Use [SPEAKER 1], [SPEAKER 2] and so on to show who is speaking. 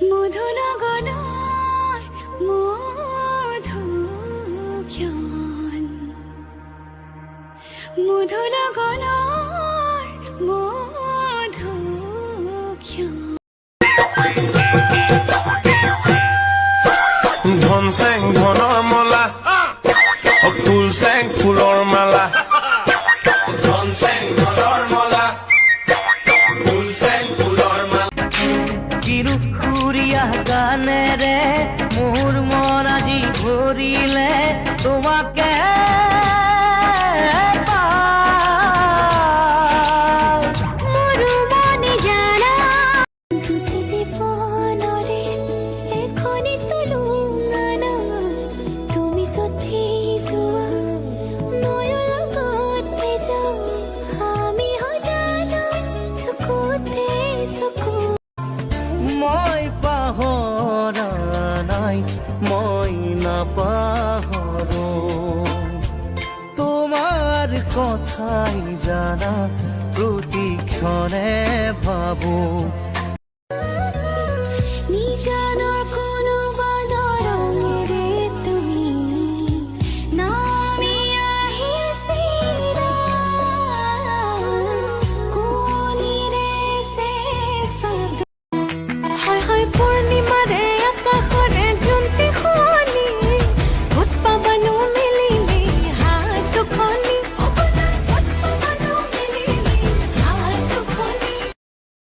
[SPEAKER 1] মধুনগনৰ মধুক্ষণ মধুনগনৰ মধুক্ষণ
[SPEAKER 2] ধন চেং ধনৰ মলা ফুল চেং ফুলৰ মালা ধন চেং ধনৰ মলা ফুল চেং ফুলৰ মালা
[SPEAKER 3] কিনো সুৰীয়া গানেৰে মোৰ মন আজি ভৰিলে তোমাকে মই পাহৰা নাই মই নাপাহৰো তোমাৰ কথাই জানা প্ৰতিক্ষণে ভাবো